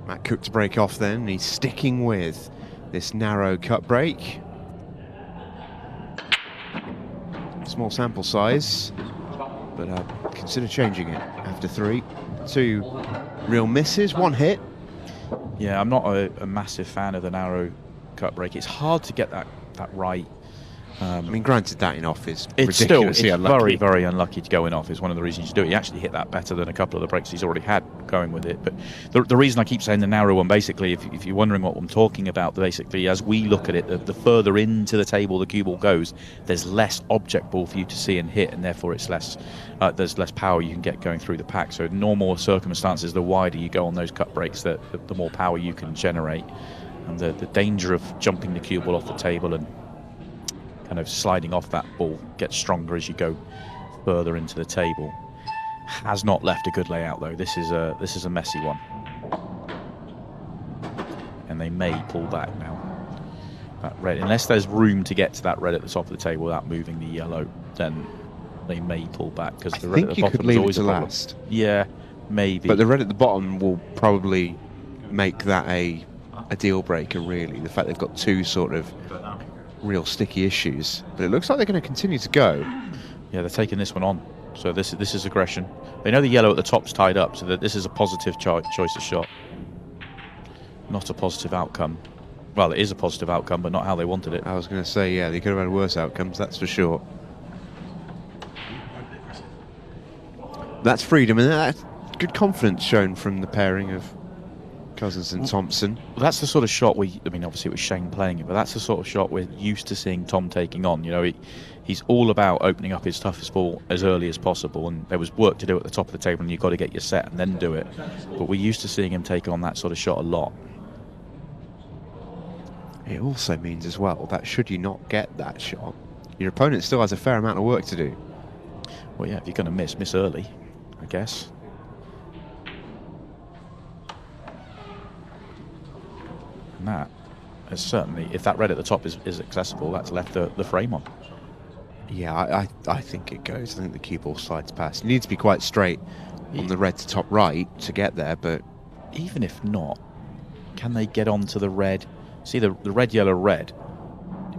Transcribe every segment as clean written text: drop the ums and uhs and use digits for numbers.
Matt Cooke to break off then. He's sticking with this narrow cut break. Small sample size, but consider changing it after 3. 2 real misses, 1 hit. Yeah, I'm not a massive fan of the narrow cut break. It's hard to get that right. I mean, granted, that in off is it's ridiculously unlucky. Very, very unlucky to go in off. Is one of the reasons you do it. He actually hit that better than a couple of the breaks he's already had going with it. But the reason I keep saying the narrow one, basically, if you're wondering what I'm talking about, basically, as we look at it, the further into the table the cue ball goes, there's less object ball for you to see and hit, and therefore it's less. There's less power you can get going through the pack. So in normal circumstances, the wider you go on those cut breaks, the more power you can generate, and the danger of jumping the cue ball off the table and kind of sliding off that ball gets stronger as you go further into the table. Has not left a good layout though. This is a messy one, and they may pull back now. That red, unless there's room to get to that red at the top of the table without moving the yellow, then they may pull back, because the red at the bottom is always a problem. Last. Yeah, maybe. But the red at the bottom will probably make that a deal breaker. Really, the fact they've got 2 sort of real sticky issues, but it looks like they're going to continue to go. Yeah, they're taking this one on. So this is aggression. They know the yellow at the top's tied up, so that this is a positive choice of shot, not a positive outcome. Well, it is a positive outcome, but not how they wanted it. I was going to say, yeah, they could have had worse outcomes, that's for sure. That's freedom, and that's good confidence shown from the pairing of Cousins and Thompson. Well, that's the sort of shot I mean, obviously it was Shane playing it, but that's the sort of shot we're used to seeing Tom taking on. You know, he's all about opening up his toughest ball as early as possible, and there was work to do at the top of the table, and you've got to get your set and then do it. But we're used to seeing him take on that sort of shot a lot. It also means as well that should you not get that shot, your opponent still has a fair amount of work to do. Well, yeah, if you're going to miss early, I guess. And that is certainly, if that red at the top is accessible, that's left the frame on. Yeah, I think it goes. I think the cue ball slides past. You need to be quite straight on the red to top right to get there, but even if not, can they get onto the red? See the red, yellow, red.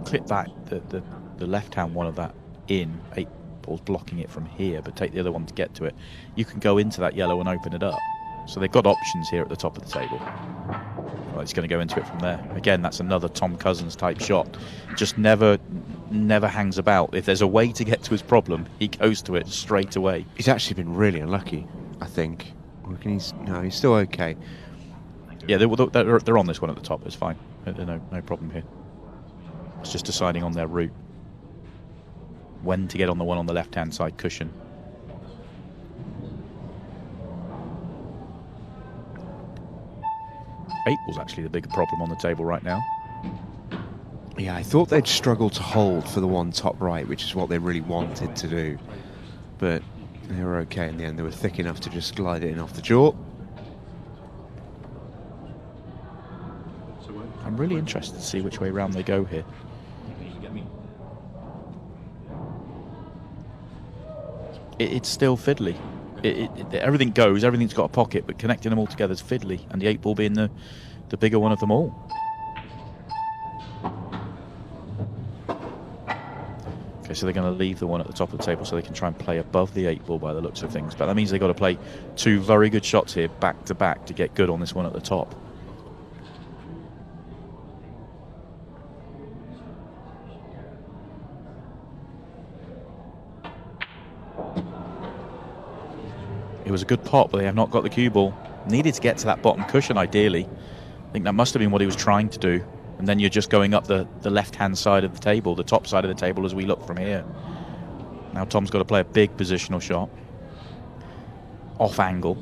Clip that the left-hand one of that in. 8 balls blocking it from here, but take the other one to get to it. You can go into that yellow and open it up. So they've got options here at the top of the table. Well, he's going to go into it from there. Again, that's another Tom Cousins type shot. Just never hangs about. If there's a way to get to his problem, he goes to it straight away. He's actually been really unlucky, I think. He's still okay. Yeah, they're on this one at the top. It's fine. No problem here. It's just deciding on their route. When to get on the one on the left-hand side cushion. Eight ball's actually the bigger problem on the table right now. Yeah, I thought they'd struggle to hold for the one top right, which is what they really wanted to do. But they were okay in the end. They were thick enough to just glide it in off the jaw. I'm really interested to see which way round they go here. It's still fiddly. Everything goes, everything's got a pocket, but connecting them all together is fiddly, and the 8 ball being the bigger one of them all. Okay, so they're going to leave the one at the top of the table so they can try and play above the 8 ball by the looks of things. But that means they've got to play 2 very good shots here, back to back, to get good on this one at the top. It was a good pot, but they have not got the cue ball. Needed to get to that bottom cushion, ideally. I think that must have been what he was trying to do. And then you're just going up the left-hand side of the table, the top side of the table as we look from here. Now Tom's got to play a big positional shot. Off angle.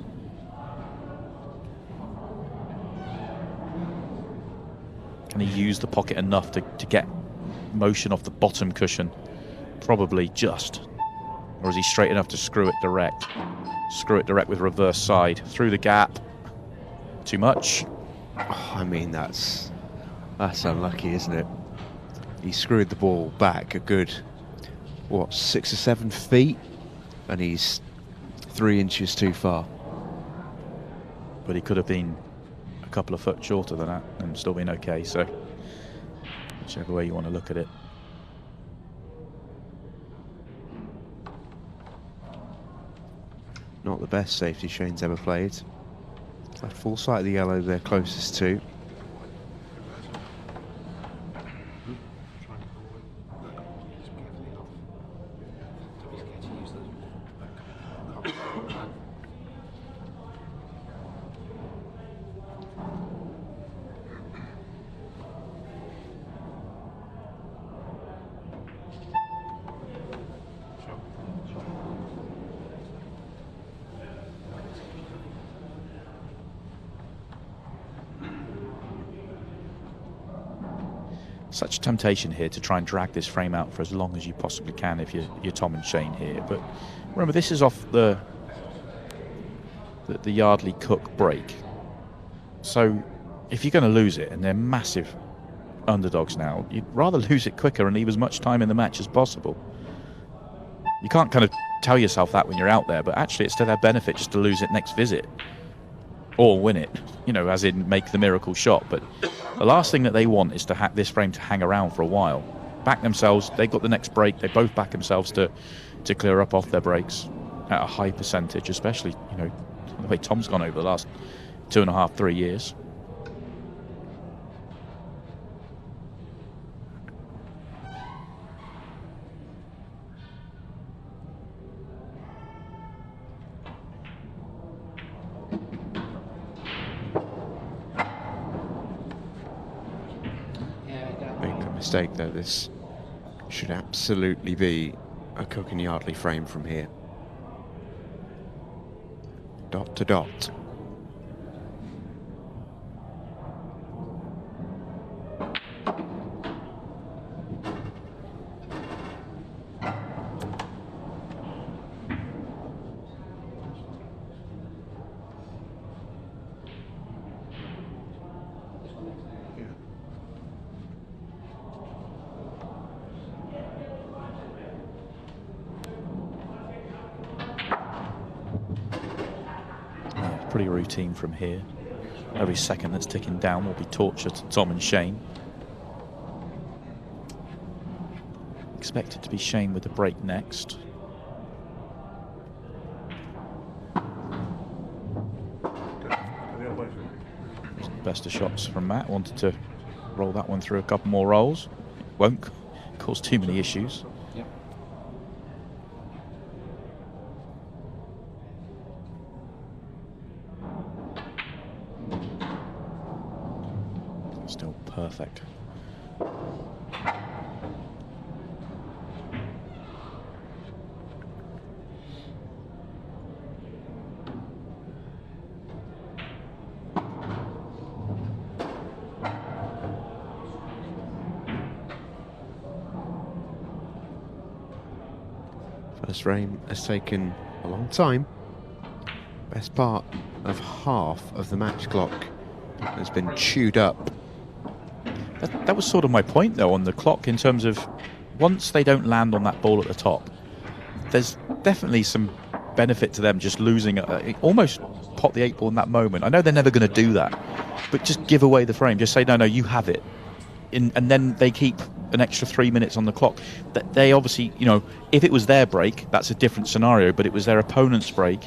Can he use the pocket enough to get motion off the bottom cushion? Probably just. Or is he straight enough to screw it direct? Screw it direct with reverse side. Through the gap. Too much. Oh, I mean, that's unlucky, isn't it? He screwed the ball back a good, 6 or 7 feet? And he's 3 inches too far. But he could have been a couple of foot shorter than that and still been okay. So whichever way you want to look at it. Not the best safety Shane's ever played. Left full sight of the yellow they're closest to. Such a temptation here to try and drag this frame out for as long as you possibly can if you're Tom and Shane here. But remember, this is off the Yardley Cooke break. So if you're going to lose it, and they're massive underdogs now, you'd rather lose it quicker and leave as much time in the match as possible. You can't kind of tell yourself that when you're out there, but actually it's to their benefit just to lose it next visit. Or win it, you know, as in make the miracle shot. But the last thing that they want is to this frame to hang around for a while. Back themselves, they've got the next break, they both back themselves to clear up off their breaks at a high percentage, especially, you know, the way Tom's gone over the last 2.5, 3 years. Mistake though, this should absolutely be a Cooke and Yardley frame from here. Dot to dot. Pretty routine from here. Every second that's ticking down will be torture to Tom and Shane. Expected to be Shane with the break next. Best of shots from Matt. Wanted to roll that one through a couple more rolls. Won't cause too many issues. Still perfect. First frame has taken a long time. Best part of half of the match clock has been chewed up. That was sort of my point, though, on the clock, in terms of once they don't land on that ball at the top, there's definitely some benefit to them just losing, almost pot the 8 ball in that moment. I know they're never going to do that, but just give away the frame. Just say, no, you have it. And then they keep an extra 3 minutes on the clock. They obviously, you know, if it was their break, that's a different scenario, but it was their opponent's break.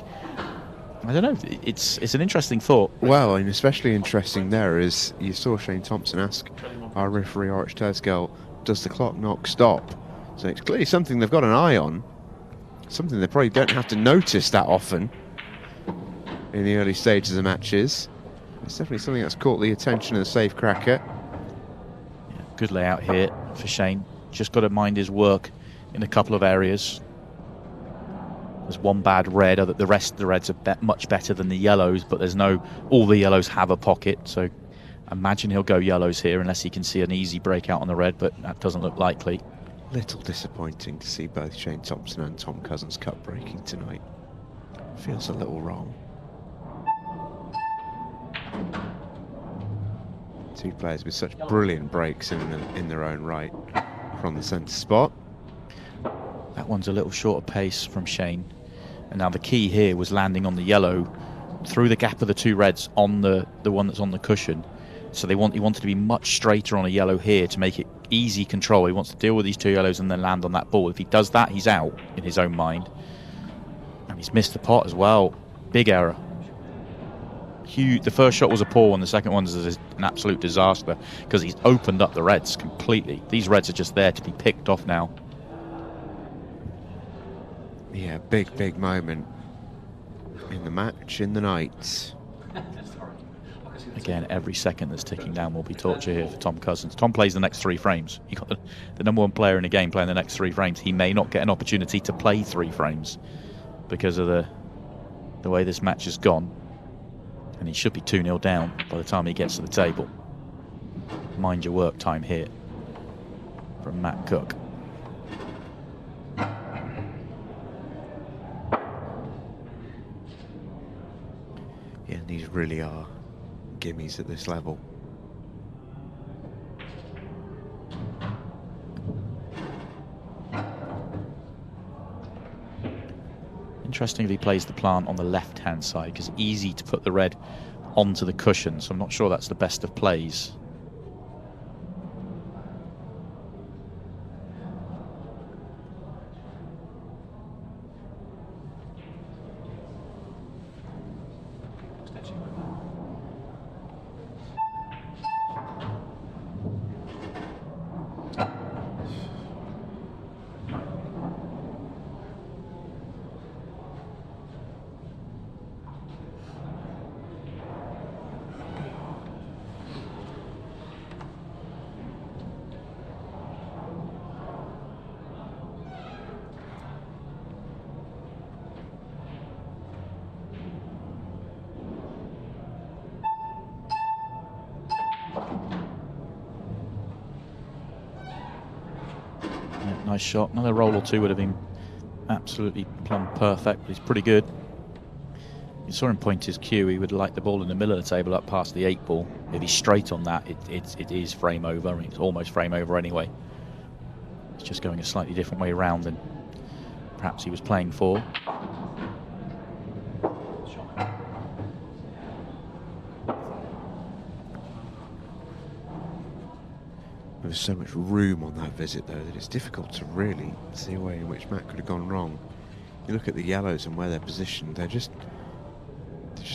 I don't know, it's an interesting thought. Well, and especially interesting there is you saw Shane Thompson ask our referee 𝗟𝗩𝗘𝗀, does the clock knock stop? So it's clearly something they've got an eye on, something they probably don't have to notice that often in the early stages of matches. It's definitely something that's caught the attention of the safe cracker. Yeah, good layout here for Shane. Just got to mind his work in a couple of areas. There's one bad red, the rest of the reds are much better than the yellows, but there's no, all the yellows have a pocket, so imagine he'll go yellows here unless he can see an easy breakout on the red, but that doesn't look likely. Little disappointing to see both Shane Thompson and Tom Cousins cut breaking tonight. Feels a little wrong. Two players with such brilliant breaks in their own right from the centre spot. That one's a little short of pace from Shane. And now the key here was landing on the yellow through the gap of the two reds on the one that's on the cushion. So he wanted to be much straighter on a yellow here to make it easy control. He wants to deal with these two yellows and then land on that ball. If he does that, he's out in his own mind. And he's missed the pot as well. Big error. Huge. The first shot was a poor one. The second one is an absolute disaster because he's opened up the reds completely. These reds are just there to be picked off now. Yeah, big moment in the match, in the night. Again, every second that's ticking down will be torture here for Tom Cousins. Tom plays the next 3 frames. You got the number 1 player in the game playing the next 3 frames. He may not get an opportunity to play 3 frames because of the way this match has gone. And he should be 2-0 down by the time he gets to the table. Mind your work time here from Matt Cooke. Yeah, and these really are gimmies at this level. Interesting if he plays the plant on the left-hand side because it's easy to put the red onto the cushion, so I'm not sure that's the best of plays. Nice shot. Another roll or two would have been absolutely plumb perfect, but he's pretty good. You saw him point his cue. He would like the ball in the middle of the table up past the 8 ball. If he's straight on that, it is frame over. I mean, it's almost frame over anyway. It's just going a slightly different way around than perhaps he was playing for. There was so much room on that visit, though, that it's difficult to really see a way in which Matt could have gone wrong. You look at the yellows and where they're positioned; they're just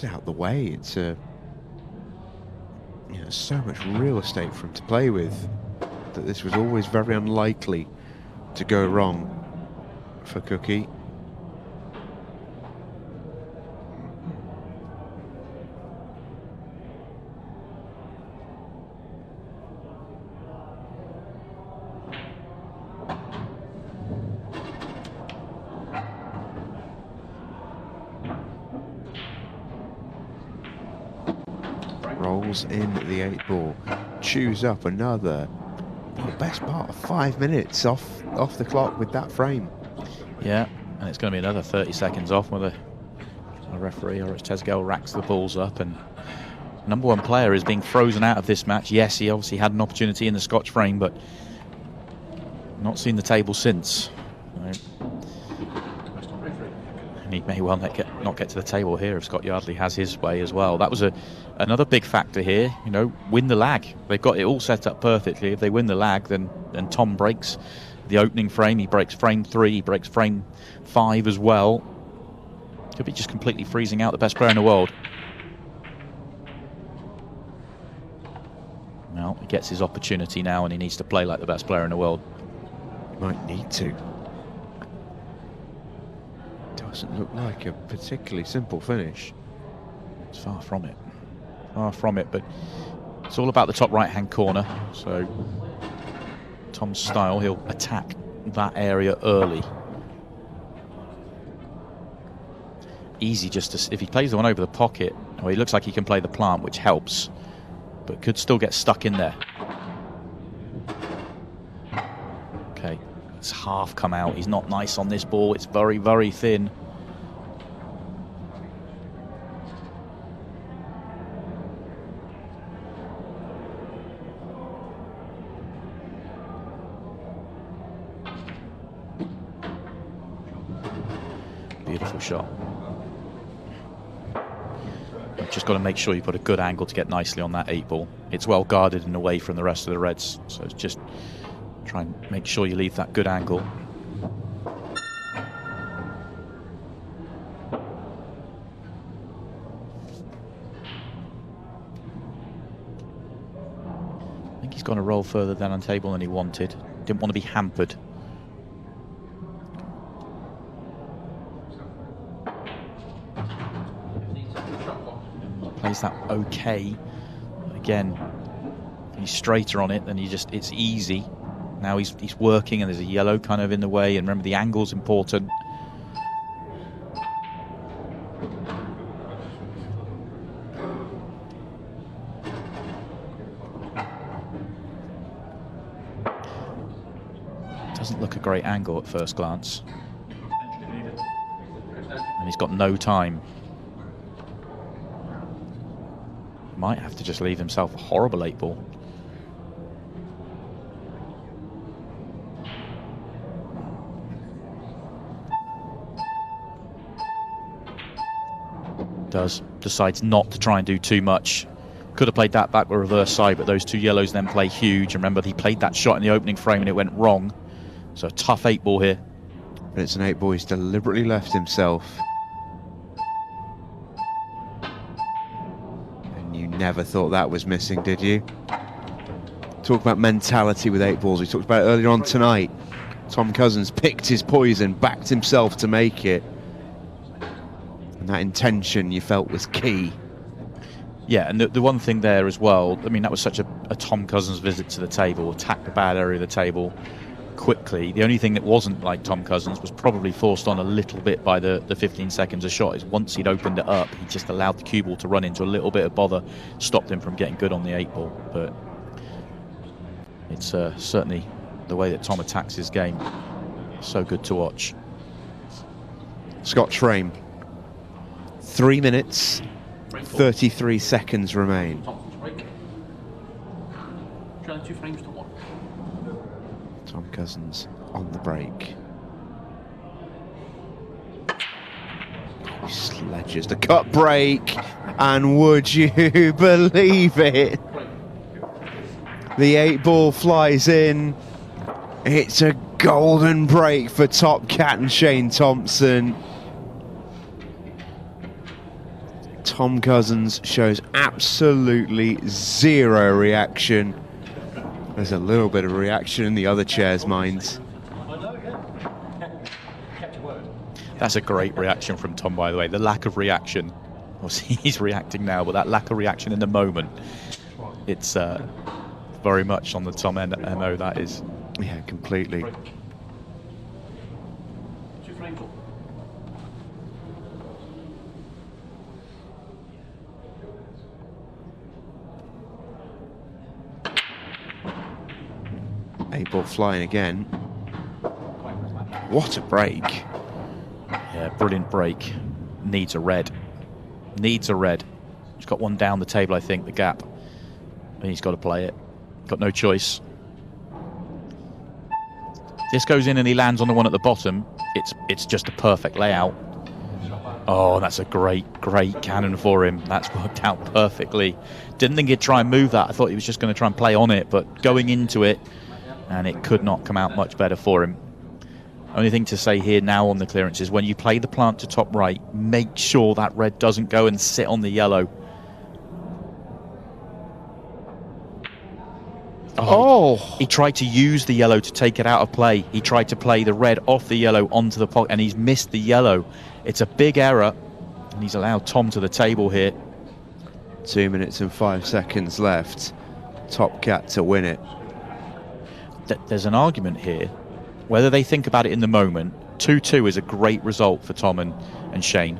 out the way. It's so much real estate for him to play with that this was always very unlikely to go wrong for Cookie. Rolls in the 8 ball, chews up another best part of 5 minutes off the clock with that frame. Yeah, and it's going to be another 30 seconds off where the referee, 𝗟𝗩𝗘𝗀, racks the balls up, and number 1 player is being frozen out of this match. Yes, he obviously had an opportunity in the Scotch frame, but not seen the table since. And he may well not get to the table here if Scott Yardley has his way as well. That was another big factor here. Win the lag. They've got it all set up perfectly. If they win the lag, then Tom breaks the opening frame. He breaks frame 3. He breaks frame 5 as well. Could be just completely freezing out the best player in the world. Well, he gets his opportunity now, and he needs to play like the best player in the world. Might need to. Doesn't look like a particularly simple finish. It's far from it. Far from it, but it's all about the top right-hand corner. So Tom's style, he'll attack that area early. Easy just to, if he plays the one over the pocket, well, he looks like he can play the plant, which helps, but could still get stuck in there. Okay, it's half come out. He's not nice on this ball. It's very, very thin. Beautiful shot. You've just got to make sure you put a good angle to get nicely on that 8-ball. It's well guarded and away from the rest of the reds, so just try and make sure you leave that good angle. I think he's gone a roll further down on table than he wanted. Didn't want to be hampered. Plays that okay. Again, he's straighter on it, and it's easy. Now he's working, and there's a yellow kind of in the way, and remember the angle's important. Doesn't look a great angle at first glance. And he's got no time. Might have to just leave himself a horrible 8-ball. Decides not to try and do too much. Could have played that back with reverse side, but those two yellows then play huge. And remember, he played that shot in the opening frame and it went wrong. So a tough 8-ball here. But it's an 8-ball he's deliberately left himself. And you never thought that was missing, did you? Talk about mentality with 8-balls. We talked about it earlier on tonight. Tom Cousins picked his poison, backed himself to make it. And that intention you felt was key. Yeah, and the one thing there as well, I mean, that was such a Tom Cousins visit to the table, attacked the bad area of the table quickly. The only thing that wasn't like Tom Cousins was probably forced on a little bit by the 15 seconds of shot. Is once he'd opened it up, he just allowed the cue ball to run into a little bit of bother, stopped him from getting good on the 8-ball. But it's certainly the way that Tom attacks his game. So good to watch. Scotch frame. 3 minutes, 33 seconds remain. Tom Cousins on the break. He sledges the cut break, and would you believe it? The 8-ball flies in. It's a golden break for 𝗏𝗃𝗃 and Shane Thompson. Tom Cousins shows absolutely zero reaction. There's a little bit of reaction in the other chair's minds. That's a great reaction from Tom, by the way. The lack of reaction. Obviously, he's reacting now, but that lack of reaction in the moment, it's very much on the Tom MO, that is. Yeah, completely. Eight-ball flying again. What a break. Yeah, brilliant break. Needs a red. Needs a red. He's got one down the table, I think, the gap. And he's got to play it. Got no choice. This goes in and he lands on the one at the bottom. It's just a perfect layout. Oh, that's a great cannon for him. That's worked out perfectly. Didn't think he'd try and move that. I thought he was just going to try and play on it, but going into it, and it could not come out much better for him. Only thing to say here now on the clearance is when you play the plant to top right, make sure that red doesn't go and sit on the yellow. Oh, he tried to use the yellow to take it out of play. He tried to play the red off the yellow onto the pocket, and he's missed the yellow. It's a big error, and he's allowed Tom to the table here. 2 minutes and 5 seconds left. 𝗏𝗃𝗃 to win it. There's an argument here. Whether they think about it in the moment, 2-2 is a great result for Tom and Shane.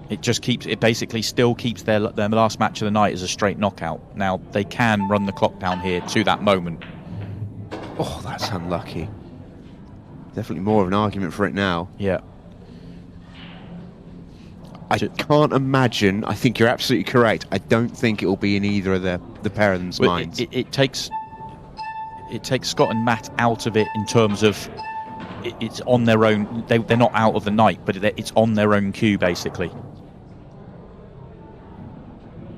It basically still keeps their last match of the night as a straight knockout. Now, they can run the clock down here to that moment. Oh, that's unlucky. Definitely more of an argument for it now. Yeah. I can't imagine. I think you're absolutely correct. I don't think it will be in either of the pair of them's minds. It takes Scott and Matt out of it in terms of it's on their own. They're not out of the night, but it's on their own cue, basically.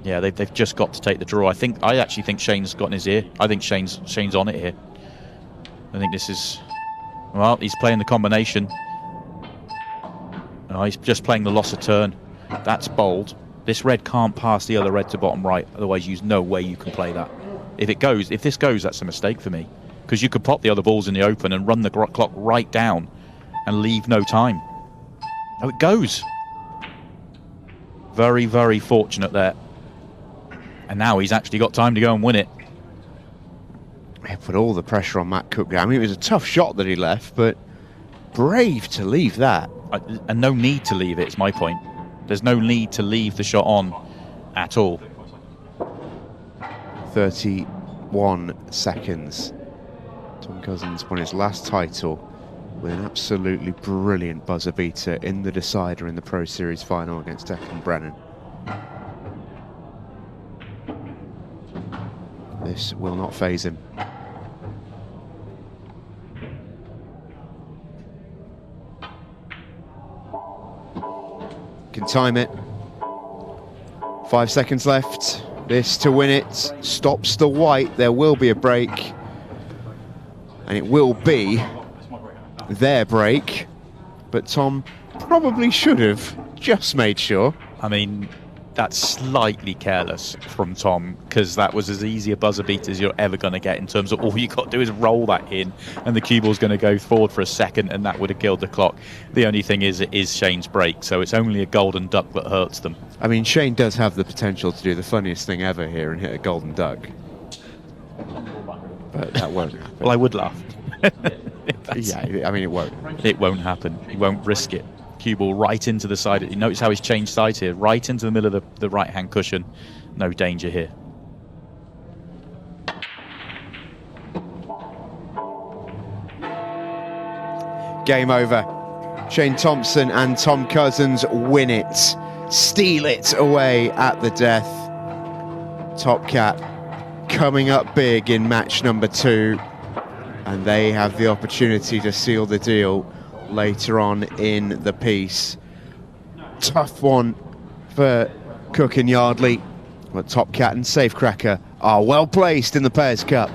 Yeah, they've just got to take the draw. I actually think Shane's got in his ear. I think Shane's on it here. I think this is... Well, he's playing the combination. Oh, he's just playing the loss of turn. That's bold. This red can't pass the other red to bottom right. Otherwise, there's no way you can play that. If this goes, that's a mistake for me. Because you could pop the other balls in the open and run the clock right down and leave no time. Oh, it goes. Very, very fortunate there. And now he's actually got time to go and win it. He put all the pressure on Matt Cooke. I mean, it was a tough shot that he left, but brave to leave that. And no need to leave it, is my point. There's no need to leave the shot on at all. 31 seconds. Tom Cousins won his last title with an absolutely brilliant buzzer beater in the decider in the Pro Series final against 𝗏𝗏𝗏𝗏. This will not faze him. Can time it. 5 seconds left. This to win it. Stops the white. There will be a break. And it will be their break. But Tom probably should have just made sure. I mean, that's slightly careless from Tom, because that was as easy a buzzer beat as you're ever going to get, in terms of all you got to do is roll that in and the cue ball's going to go forward for a second and that would have killed the clock. The only thing is, it is Shane's break, so it's only a golden duck that hurts them. I mean, Shane does have the potential to do the funniest thing ever here and hit a golden duck. But that won't happen. Well, I would laugh. Yeah, I mean, it won't. It won't happen. He won't risk it. Cue ball right into the side. You notice how he's changed sides here, right into the middle of the right-hand cushion. No danger here. Game over. Shane Thompson and Tom Cousins win it, steal it away at the death. 𝗏𝗏𝗏𝗏 coming up big in match number 2, and they have the opportunity to seal the deal later on in the piece. Tough one for Cooke and Yardley, but 𝗏𝗏𝗏𝗏 and Safecracker are well placed in the Pairs Cup.